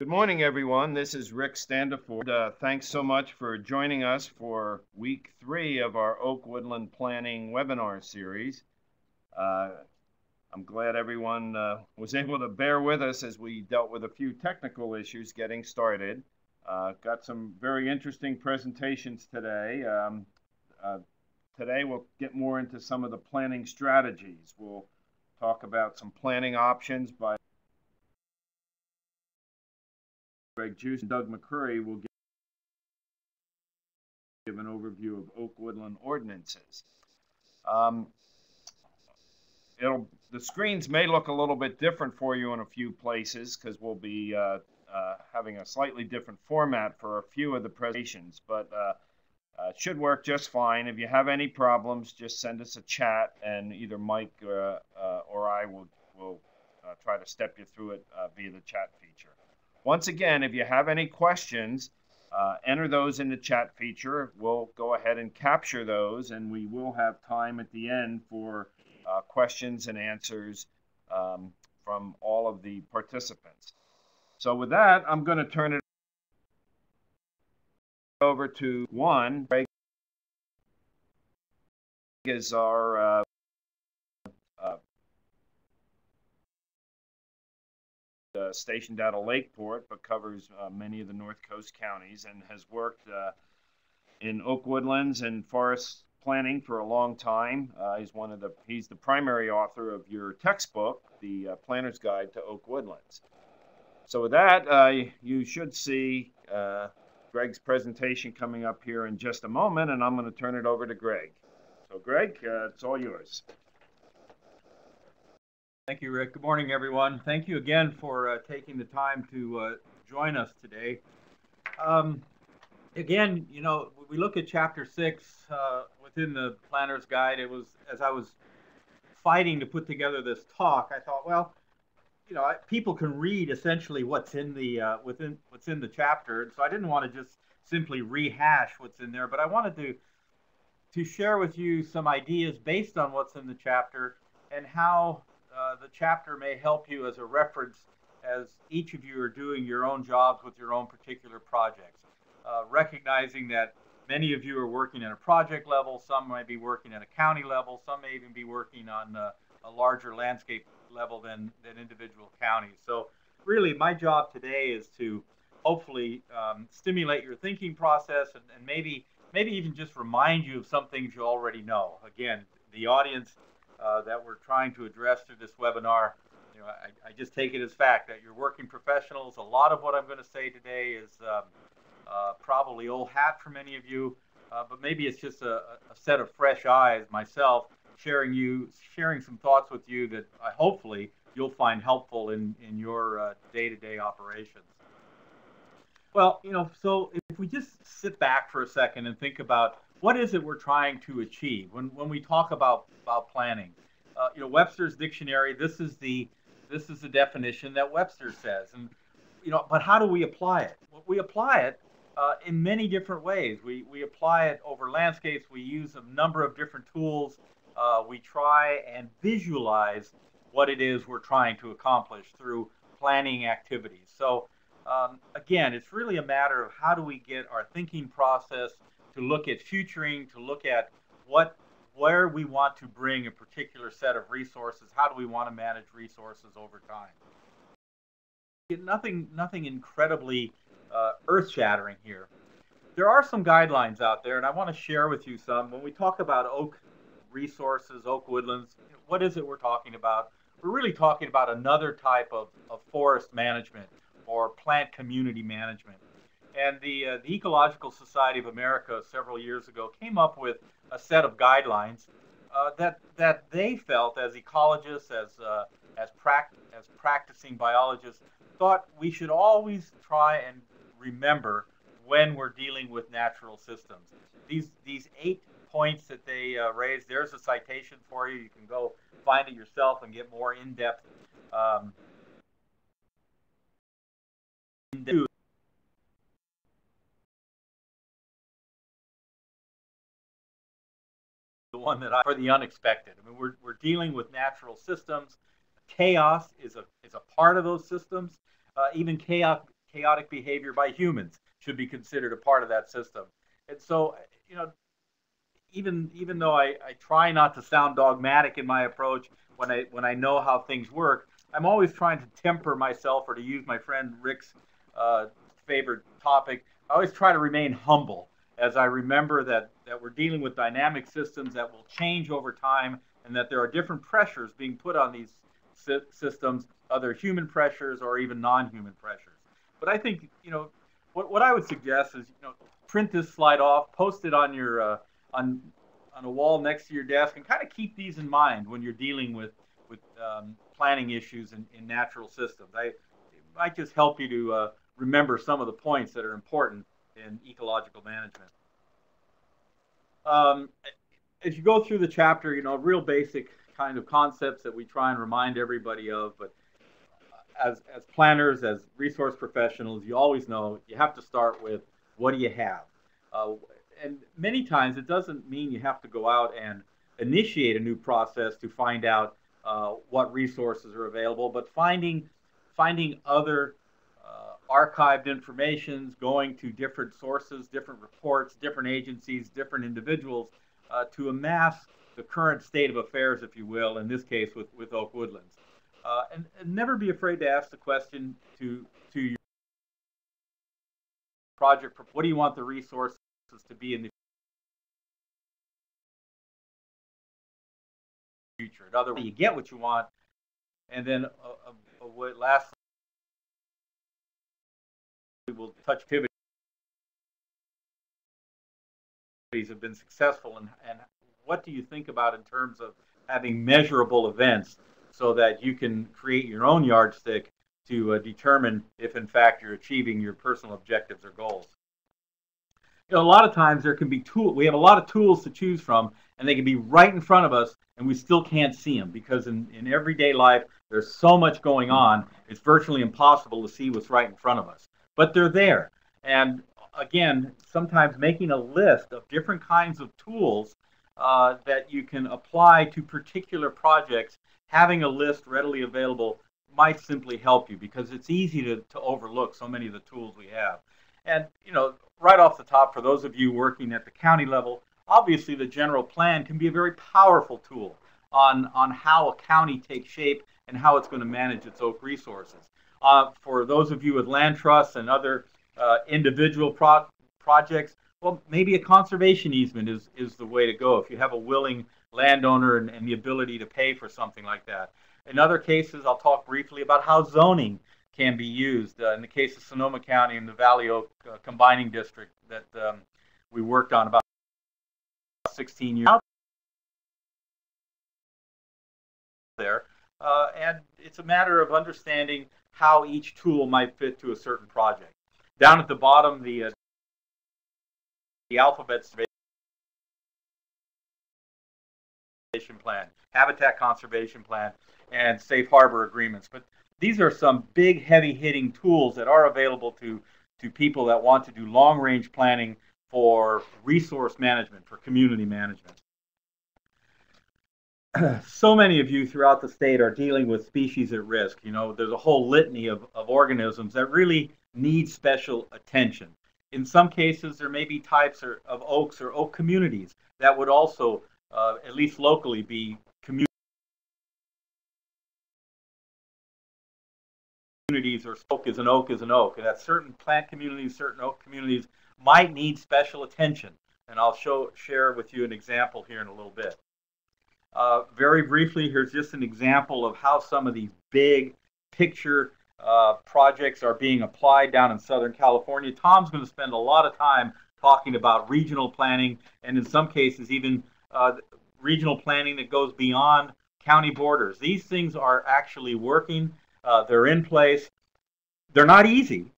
Good morning, everyone. This is Rick Standiford. Thanks so much for joining us for week 3 of our Oak Woodland Planning webinar series. I'm glad everyone was able to bear with us as we dealt with a few technical issues getting started. Got some very interesting presentations today. Today we'll get more into some of the planning strategies. We'll talk about some planning options by Giusti and Doug McCurry will give an overview of Oak Woodland ordinances. The screens may look a little bit different for you in a few places because we'll be having a slightly different format for a few of the presentations, but it should work just fine. If you have any problems, just send us a chat, and either Mike or I will try to step you through it via the chat feature. Once again, if you have any questions, enter those in the chat feature. We'll go ahead and capture those, and we will have time at the end for questions and answers from all of the participants. So with that, I'm going to turn it over to one. Greg is our stationed out of Lakeport, but covers many of the North Coast counties and has worked in Oak Woodlands and forest planning for a long time. He's the primary author of your textbook, the Planner's Guide to Oak Woodlands. So with that, you should see Greg's presentation coming up here in just a moment, and I'm going to turn it over to Greg. So Greg, it's all yours. Thank you, Rick. Good morning, everyone. Thank you again for taking the time to join us today. Again, you know, we look at Chapter 6 within the Planner's Guide. It was, as I was fighting to put together this talk, I thought, well, you know, people can read essentially what's in the what's in the chapter, and so I didn't want to just simply rehash what's in there, but I wanted to share with you some ideas based on what's in the chapter and how the chapter may help you as a reference as each of you are doing your own jobs with your own particular projects. Recognizing that many of you are working at a project level, some might be working at a county level, some may even be working on a larger landscape level than individual counties. So really my job today is to hopefully stimulate your thinking process and maybe even just remind you of some things you already know. Again, the audience that we're trying to address through this webinar, you know, I just take it as fact that you're working professionals. A lot of what I'm going to say today is probably old hat for many of you, but maybe it's just a set of fresh eyes, myself, sharing some thoughts with you that hopefully you'll find helpful in your day-to-day operations. Well, you know, so if we just sit back for a second and think about what is it we're trying to achieve when we talk about planning. You know, Webster's dictionary, this is the definition that Webster says, and you know, but how do we apply it? Well, we apply it in many different ways. We apply it over landscapes. We use a number of different tools. We try and visualize what it is we're trying to accomplish through planning activities. So again, it's really a matter of how do we get our thinking process to look at futuring, to look at where we want to bring a particular set of resources. How do we want to manage resources over time? Nothing incredibly earth-shattering here. There are some guidelines out there, and I want to share with you some. When we talk about oak resources, oak woodlands, what is it we're talking about? We're really talking about another type of forest management or plant community management. And the Ecological Society of America several years ago came up with a set of guidelines that they felt, as ecologists, as practicing biologists, thought we should always try and remember when we're dealing with natural systems. These 8 points that they raised, there's a citation for you. You can go find it yourself and get more in-depth the one that for the unexpected. I mean, we're dealing with natural systems. Chaos is a part of those systems. Even chaos chaotic behavior by humans should be considered a part of that system. And so, you know, even though I try not to sound dogmatic in my approach when I know how things work, I'm always trying to temper myself, or to use my friend Rick's favorite topic, I always try to remain humble as I remember that we're dealing with dynamic systems that will change over time, and that there are different pressures being put on these systems, other human pressures or even non-human pressures. But I think, you know, what I would suggest is, you know, print this slide off, post it on your on a wall next to your desk, and kind of keep these in mind when you're dealing with planning issues in natural systems. It might just help you to remember some of the points that are important in ecological management. As you go through the chapter, you know, real basic kind of concepts that we try and remind everybody of, but as planners, as resource professionals, you always know you have to start with, what do you have? And many times it doesn't mean you have to go out and initiate a new process to find out what resources are available, but finding other archived informations, going to different sources, different reports, different agencies, different individuals to amass the current state of affairs, if you will, in this case with Oak Woodlands. And never be afraid to ask the question to your project, what do you want the resources to be in the future? In other words, you get what you want, and then lastly, we'll touch activities have been successful, and what do you think about in terms of having measurable events so that you can create your own yardstick to determine if in fact you're achieving your personal objectives or goals. You know, a lot of times there can be we have a lot of tools to choose from, and they can be right in front of us, and we still can't see them because in everyday life there's so much going on, it's virtually impossible to see what's right in front of us. But they're there. And again, sometimes making a list of different kinds of tools that you can apply to particular projects, having a list readily available might simply help you, because it's easy to overlook so many of the tools we have. And, you know, right off the top, for those of you working at the county level, obviously the general plan can be a very powerful tool on how a county takes shape and how it's going to manage its oak resources. For those of you with land trusts and other individual projects, well, maybe a conservation easement is the way to go if you have a willing landowner and the ability to pay for something like that. In other cases, I'll talk briefly about how zoning can be used. In the case of Sonoma County and the Valley Oak Combining District that we worked on about 16 years there. And it's a matter of understanding how each tool might fit to a certain project. Down at the bottom, the alphabet conservation plan, habitat conservation plan, and safe harbor agreements. But these are some big, heavy-hitting tools that are available to people that want to do long-range planning for resource management, for community management. So many of you throughout the state are dealing with species at risk. You know, there's a whole litany of organisms that really need special attention. In some cases, there may be types of oaks or oak communities that would also, at least locally, be communities, or oak is an oak is an oak. And that certain plant communities, certain oak communities might need special attention. And I'll share with you an example here in a little bit. Very briefly, here's just an example of how some of these big picture projects are being applied down in Southern California. Tom's going to spend a lot of time talking about regional planning, and in some cases even regional planning that goes beyond county borders. These things are actually working. They're in place. They're not easy.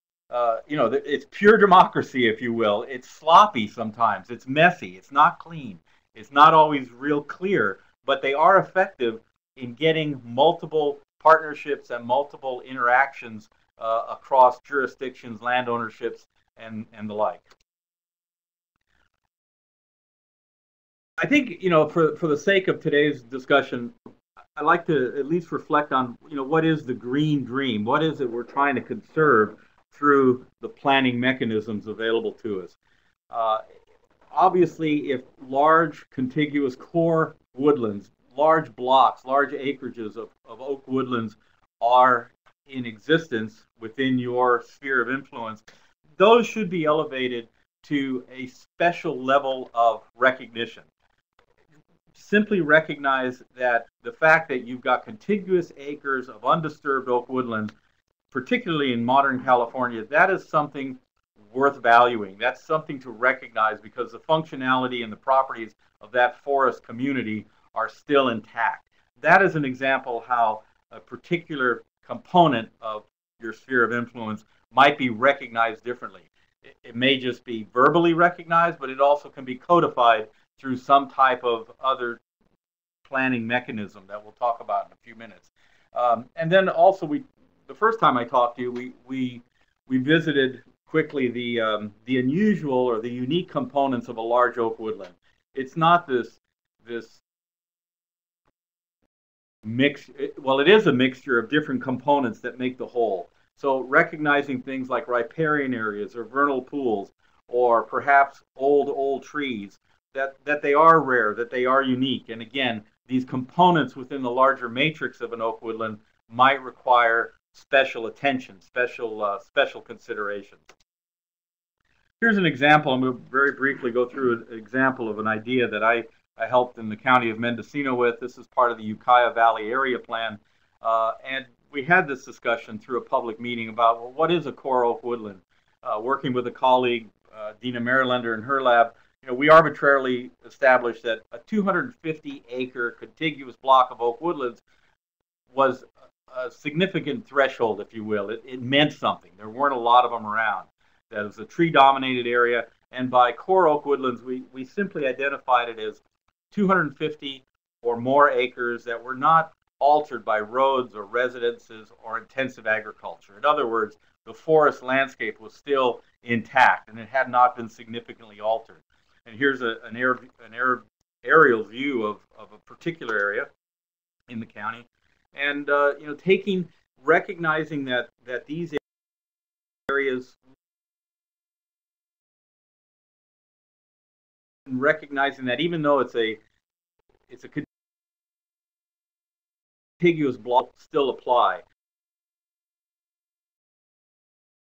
You know, it's pure democracy, if you will. It's sloppy sometimes. It's messy. It's not clean. It's not always real clear, but they are effective in getting multiple partnerships and multiple interactions across jurisdictions, land ownerships, and the like. I think, you know, for the sake of today's discussion, I'd like to at least reflect on, you know, what is the green dream? What is it we're trying to conserve through the planning mechanisms available to us. Obviously, if large contiguous core woodlands, large blocks, large acreages of oak woodlands are in existence within your sphere of influence, those should be elevated to a special level of recognition. Simply recognize that the fact that you've got contiguous acres of undisturbed oak woodland, particularly in modern California, that is something worth valuing. That's something to recognize because the functionality and the properties of that forest community are still intact. That is an example how a particular component of your sphere of influence might be recognized differently. It may just be verbally recognized, but it also can be codified through some type of other planning mechanism that we'll talk about in a few minutes. And then also, the first time I talked to you, we visited quickly the unusual or the unique components of a large oak woodland. It's not this mix. Well, it is a mixture of different components that make the whole. So recognizing things like riparian areas or vernal pools, or perhaps old trees, that they are rare, that they are unique. And again, these components within the larger matrix of an oak woodland might require special attention, special consideration. Here's an example. I'm going to very briefly go through an example of an idea that I helped in the county of Mendocino with. This is part of the Ukiah Valley Area Plan. And we had this discussion through a public meeting about, well, what is a core oak woodland? Working with a colleague, Dina Marylander, in her lab, we arbitrarily established that a 250-acre contiguous block of oak woodlands was a significant threshold, if you will. It meant something. There weren't a lot of them around. That was a tree-dominated area, and by core oak woodlands, we simply identified it as 250 or more acres that were not altered by roads or residences or intensive agriculture. In other words, the forest landscape was still intact, and it had not been significantly altered. And here's an aerial view of a particular area in the county, and recognizing that these areas, and recognizing that even though it's a contiguous block, still apply.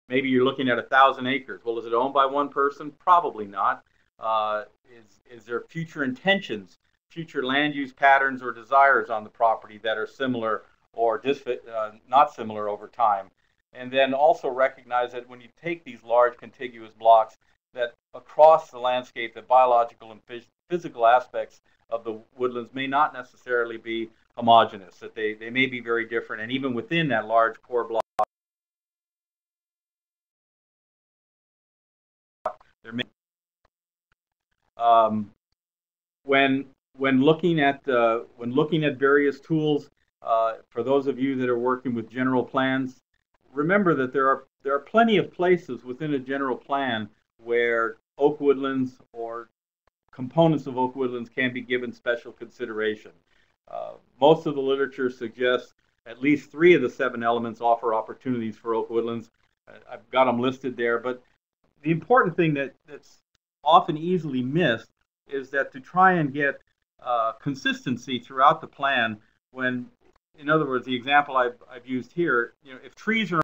Maybe you're looking at 1,000 acres. Well, is it owned by one person? Probably not. Is there future intentions, future land use patterns or desires on the property that are similar or not similar over time? And then also recognize that when you take these large contiguous blocks, that across the landscape, the biological and physical aspects of the woodlands may not necessarily be homogeneous, that they may be very different. And even within that large core block, there may when looking at various tools, for those of you that are working with general plans, remember that there are plenty of places within a general plan where oak woodlands or components of oak woodlands can be given special consideration. Most of the literature suggests at least 3 of the 7 elements offer opportunities for oak woodlands. I've got them listed there, but the important thing that's often easily missed is that to try and get consistency throughout the plan, when, in other words, the example I've used here, if trees are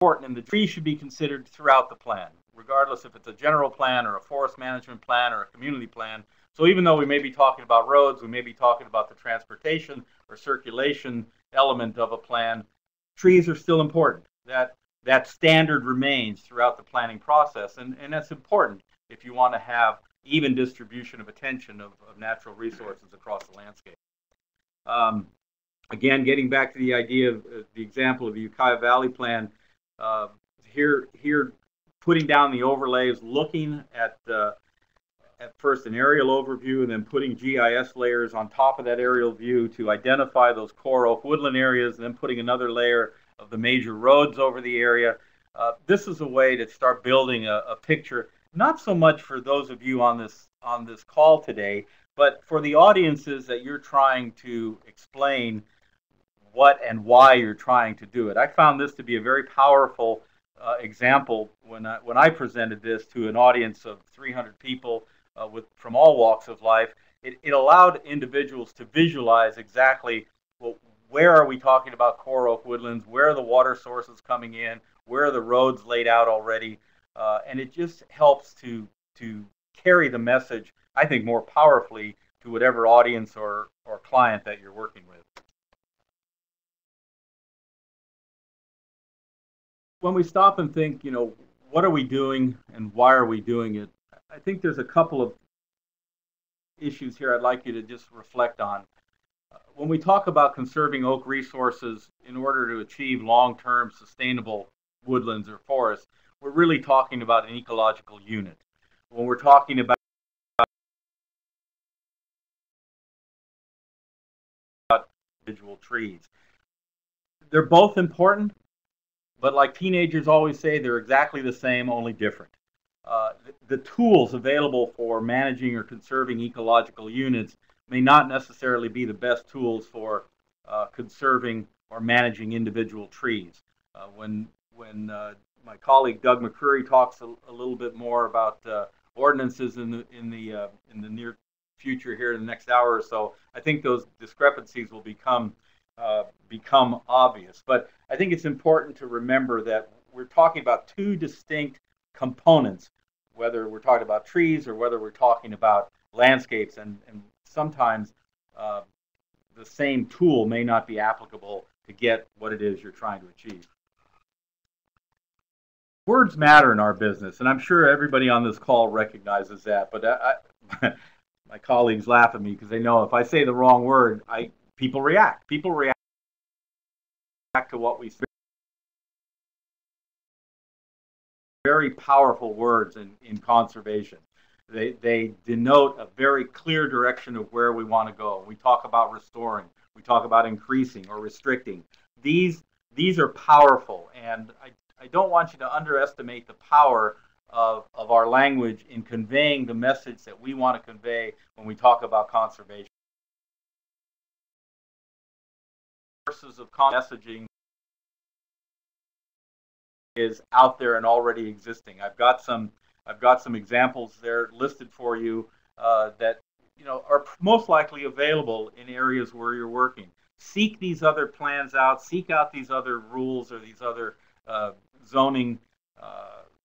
important, and the trees should be considered throughout the plan, regardless if it's a general plan or a forest management plan or a community plan. So even though we may be talking about roads, we may be talking about the transportation or circulation element of a plan, trees are still important. That standard remains throughout the planning process, and that's important if you want to have even distribution of attention of natural resources across the landscape. Again, getting back to the idea of the example of the Ukiah Valley Plan, here putting down the overlays, looking at first an aerial overview, and then putting GIS layers on top of that aerial view to identify those core oak woodland areas, and then putting another layer of the major roads over the area. This is a way to start building a picture, not so much for those of you on this call today, but for the audiences that you're trying to explain what and why you're trying to do it. I found this to be a very powerful example when I presented this to an audience of 300 people from all walks of life. It allowed individuals to visualize exactly, well, where are we talking about core Oak Woodlands, where are the water sources coming in, where are the roads laid out already, and it just helps to carry the message, I think, more powerfully to whatever audience or client that you're working with. When we stop and think, what are we doing and why are we doing it? I think there's a couple of issues here I'd like you to just reflect on. When we talk about conserving oak resources in order to achieve long-term sustainable woodlands or forests, we're really talking about an ecological unit. When we're talking about individual trees, they're both important, but like teenagers always say, they're exactly the same, only different. The tools available for managing or conserving ecological units may not necessarily be the best tools for conserving or managing individual trees. When my colleague Doug McCreary talks a little bit more about ordinances in the near future here in the next hour or so, I think those discrepancies will become obvious. But I think it's important to remember that we're talking about two distinct components, whether we're talking about trees or whether we're talking about landscapes, and sometimes the same tool may not be applicable to get what it is you're trying to achieve. Words matter in our business, and I'm sure everybody on this call recognizes that, but my colleagues laugh at me because they know if I say the wrong word, people react. People react to what we say. Very powerful words in conservation. They denote a very clear direction of where we want to go. We talk about restoring. We talk about increasing or restricting. These are powerful, and I don't want you to underestimate the power of our language in conveying the message that we want to convey when we talk about conservation. Sources of messaging is out there and already existing. I've got some examples there listed for you that are most likely available in areas where you're working. Seek these other plans out. Seek out these other rules or these other zoning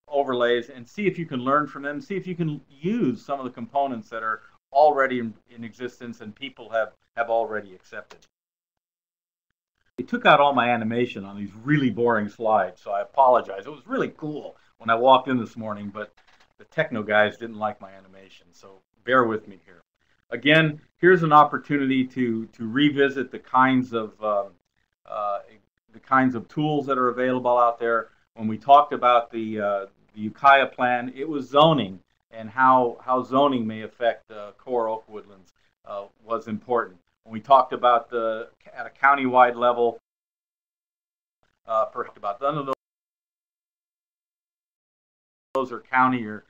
overlays, and see if you can learn from them. See if you can use some of the components that are already in existence and people have already accepted. They took out all my animation on these really boring slides, so I apologize. It was really cool when I walked in this morning, but the techno guys didn't like my animation, so bear with me here. Again, here's an opportunity to revisit the kinds of tools that are available out there. When we talked about the Ukiah plan, it was zoning and how zoning may affect core oak woodlands was important. When we talked about at a county-wide level, perhaps about none of those are county or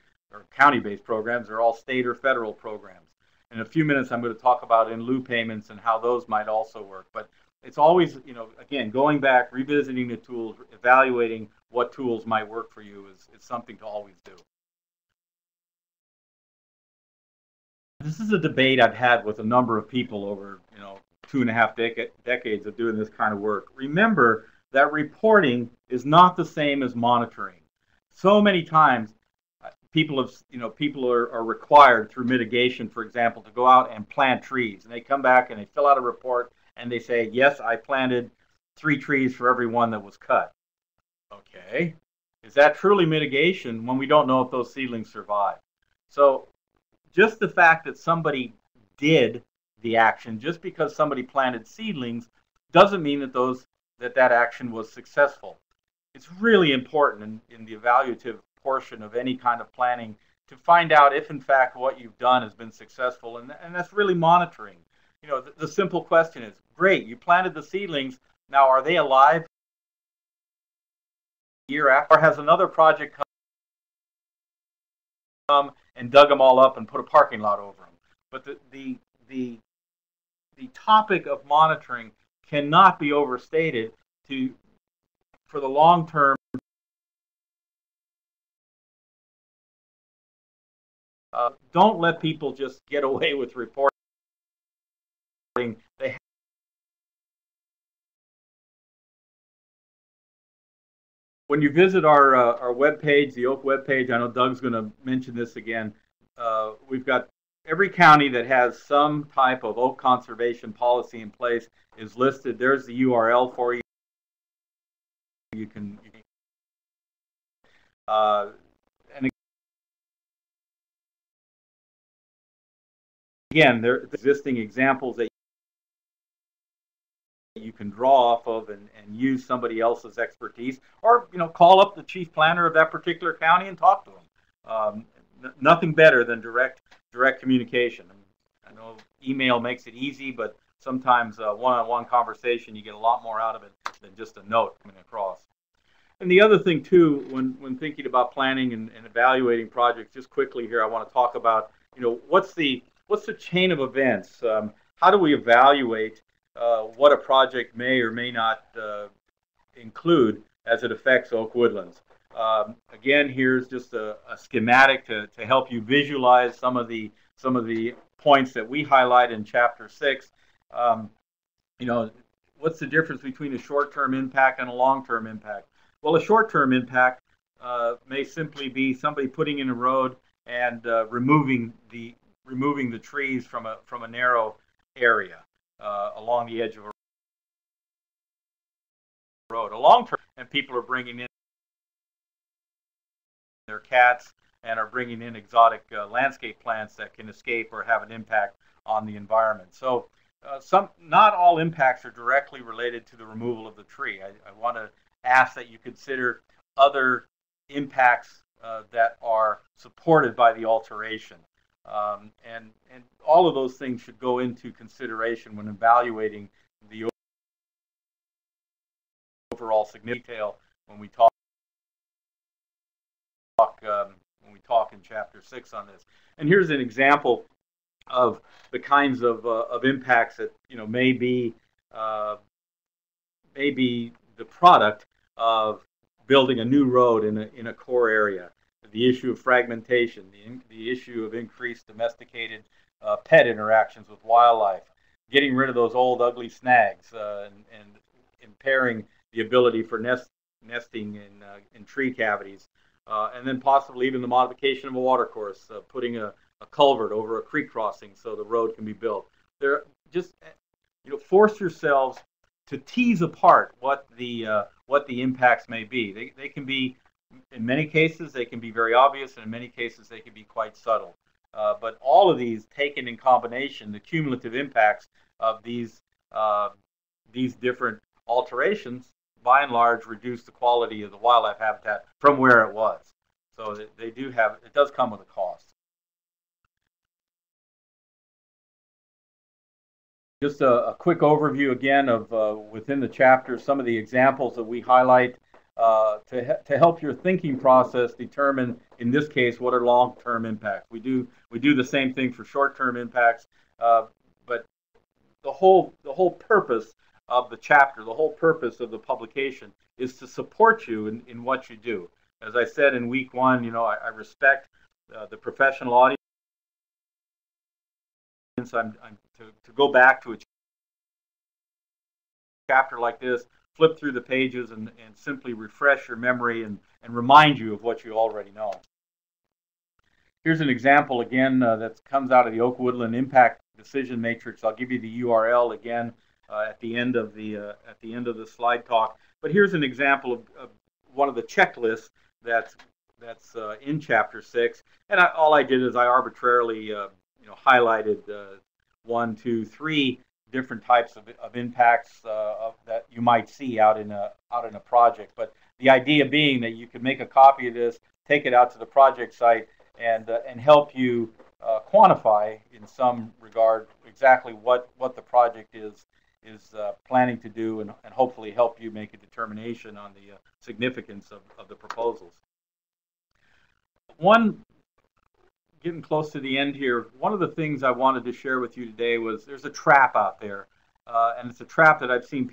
county-based programs. They're all state or federal programs. In a few minutes, I'm going to talk about in lieu payments and how those might also work. But it's always, again, going back, revisiting the tools, evaluating what tools might work for you is something to always do. This is a debate I've had with a number of people over 2.5 decades of doing this kind of work. Remember that reporting is not the same as monitoring. So many times, people are required through mitigation, for example, to go out and plant trees, and they come back and they fill out a report and they say, yes, I planted 3 trees for every one that was cut. Okay, is that truly mitigation when we don't know if those seedlings survive? So just the fact that somebody did the action, just because somebody planted seedlings, doesn't mean that that action was successful. It's really important in the evaluative portion of any kind of planning to find out if in fact what you've done has been successful, and that's really monitoring. The simple question is, great, you planted the seedlings, now are they alive a year after, or has another project come and dug them all up and put a parking lot over them? But the topic of monitoring cannot be overstated for the long term. Don't let people just get away with reporting. When you visit our webpage, the Oak webpage, I know Doug's going to mention this again. We've got every county that has some type of oak conservation policy in place is listed. There's the URL for you. You can and again, there are existing examples that you can draw off of and use somebody else's expertise, or call up the chief planner of that particular county and talk to them. Nothing better than direct communication. I know email makes it easy, but sometimes one-on-one conversation, you get a lot more out of it than just a note coming across. And the other thing too, when thinking about planning and evaluating projects, just quickly here, I want to talk about what's the chain of events. How do we evaluate what a project may or may not include as it affects Oak Woodlands? Again, here's just a schematic to help you visualize some of the points that we highlight in Chapter 6. What's the difference between a short-term impact and a long-term impact? Well, a short-term impact may simply be somebody putting in a road and removing the trees from a narrow area along the edge of a road. A long-term, and people are bringing in their cats and are bringing in exotic landscape plants that can escape or have an impact on the environment. So not all impacts are directly related to the removal of the tree. I want to ask that you consider other impacts that are supported by the alteration. And all of those things should go into consideration when evaluating the overall significant detail when we talk in Chapter 6 on this. And here's an example of the kinds of impacts that may be the product of building a new road in a core area. The issue of fragmentation, the issue of increased domesticated pet interactions with wildlife, getting rid of those old ugly snags, and impairing the ability for nesting in tree cavities, and then possibly even the modification of a watercourse, putting a culvert over a creek crossing so the road can be built. There, just force yourselves to tease apart what the impacts may be. They can be, in many cases, they can be very obvious, and in many cases, they can be quite subtle. But all of these, taken in combination, the cumulative impacts of these different alterations, by and large, reduce the quality of the wildlife habitat from where it was. So it does come with a cost. Just a quick overview again of within the chapter, some of the examples that we highlight to help your thinking process determine, in this case, what are long-term impacts. We do the same thing for short-term impacts, but the whole purpose of the chapter, the whole purpose of the publication is to support you in what you do. As I said in week 1, I respect the professional audience. To go back to a chapter like this, flip through the pages and simply refresh your memory and remind you of what you already know. Here's an example again that comes out of the Oak Woodland Impact Decision Matrix. I'll give you the URL again at the end of the slide talk. But here's an example of one of the checklists that's in Chapter 6. And all I did is I arbitrarily highlighted 1, 2, 3 different types of impacts that you might see out in a project. But the idea being that you could make a copy of this, take it out to the project site, and help you quantify in some regard exactly what the project is planning to do, and hopefully help you make a determination on the significance of the proposals. Getting close to the end here, one of the things I wanted to share with you today was there's a trap out there and it's a trap that I've seen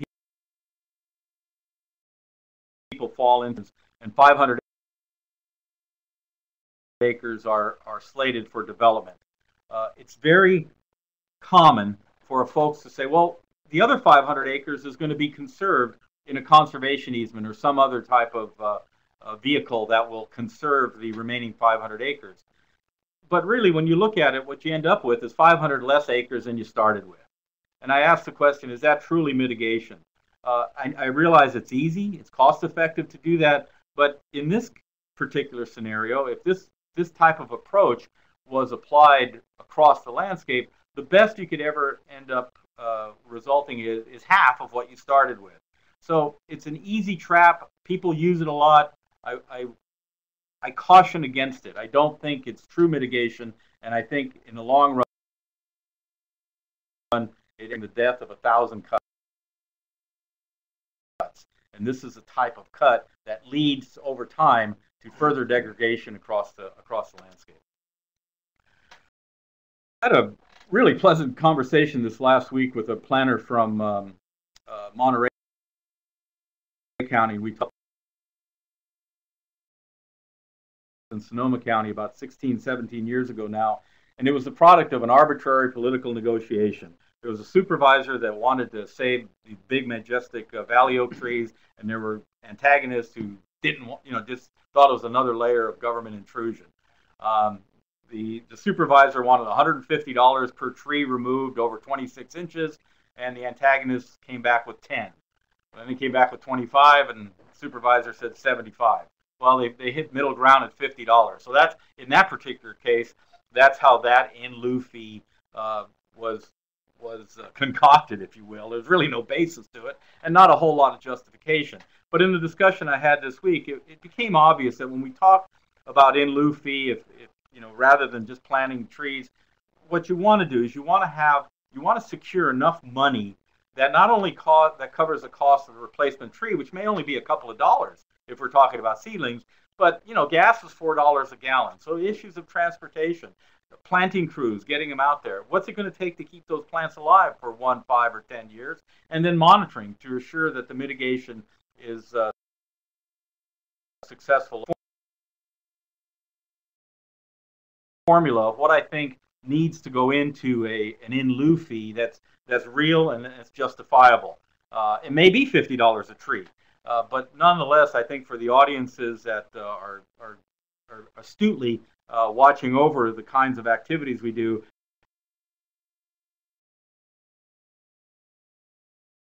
people fall into, and 500 acres are slated for development. It's very common for folks to say, well, the other 500 acres is going to be conserved in a conservation easement or some other type of vehicle that will conserve the remaining 500 acres. But really, when you look at it, what you end up with is 500 less acres than you started with. And I asked the question, is that truly mitigation? I realize it's easy, it's cost effective to do that, but in this particular scenario, if this type of approach was applied across the landscape, the best you could ever end up resulting is half of what you started with. So it's an easy trap. People use it a lot. I caution against it. I don't think it's true mitigation, and I think in the long run, it's in the death of 1,000 cuts. And this is a type of cut that leads over time to further degradation across the landscape. I had a really pleasant conversation this last week with a planner from Monterey County. We talked in Sonoma County about 16, 17 years ago now, and it was the product of an arbitrary political negotiation. There was a supervisor that wanted to save these big, majestic valley oak trees, and there were antagonists who didn't, just thought it was another layer of government intrusion. The supervisor wanted $150 per tree removed over 26 inches, and the antagonists came back with 10. Then they came back with 25, and the supervisor said 75. Well, they hit middle ground at $50. So that's, in that particular case, that's how that in lieu fee was concocted, if you will. There's really no basis to it, and not a whole lot of justification. But in the discussion I had this week, it became obvious that when we talk about in lieu fee, if rather than just planting trees, what you want to do is you want to secure enough money that not only that covers the cost of the replacement tree, which may only be a couple of dollars if we're talking about seedlings, but gas is $4 a gallon. So the issues of transportation, planting crews, getting them out there, what's it going to take to keep those plants alive for 1, 5, or 10 years, and then monitoring to assure that the mitigation is successful. Formula of what I think needs to go into an in lieu fee that's real and that's justifiable. It may be $50 a tree, but nonetheless, I think for the audiences that are astutely watching over the kinds of activities we do,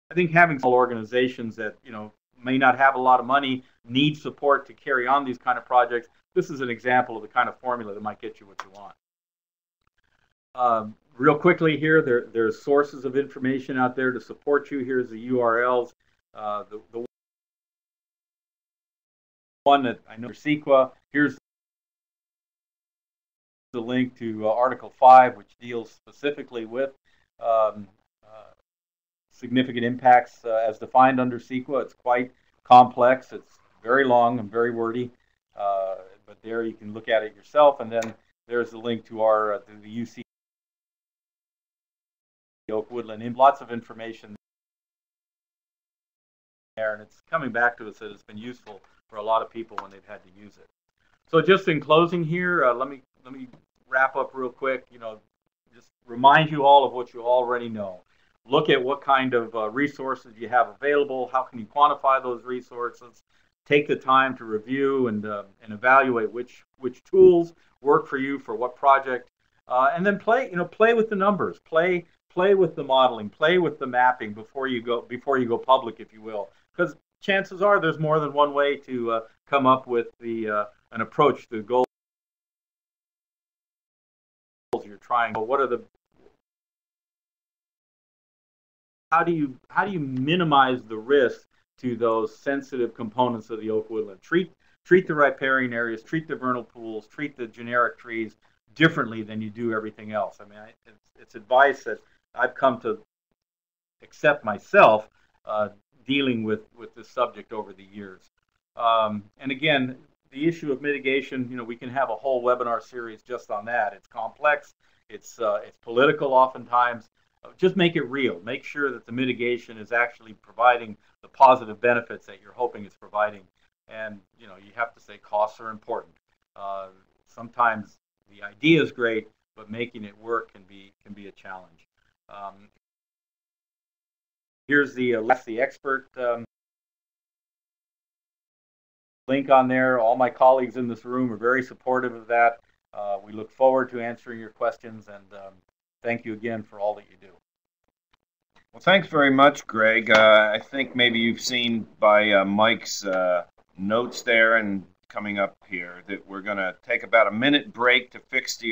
I think having small organizations that may not have a lot of money, need support to carry on these kind of projects, this is an example of the kind of formula that might get you what you want. Real quickly here, there's sources of information out there to support you. Here's the URLs. The one that I know, CEQA. Here's the link to Article 5, which deals specifically with significant impacts as defined under CEQA. It's quite complex. It's very long and very wordy. But there you can look at it yourself, and then there's the link to the UC Oak Woodland, and lots of information there, and it's coming back to us that it's been useful for a lot of people when they've had to use it. So just in closing here, let me wrap up real quick. Just remind you all of what you already know. Look at what kind of resources you have available. How can you quantify those resources? Take the time to review and evaluate which tools work for you for what project, and then play with the numbers, play with the modeling, play with the mapping before you go public, if you will, because chances are there's more than one way to come up with an approach to the goals you're trying. How do you minimize the risk to those sensitive components of the oak woodland? Treat the riparian areas, treat the vernal pools, treat the generic trees differently than you do everything else. I mean, it's advice that I've come to accept myself, dealing with this subject over the years. And again, the issue of mitigation, we can have a whole webinar series just on that. It's complex, it's political oftentimes, just make it real. Make sure that the mitigation is actually providing the positive benefits that you're hoping it's providing. And you have to say costs are important. Sometimes the idea is great, but making it work can be a challenge. Here's the expert link on there. All my colleagues in this room are very supportive of that. We look forward to answering your questions, and thank you again for all that you do. Well, thanks very much, Greg. I think maybe you've seen by Mike's notes there and coming up here that we're going to take about a minute break to fix the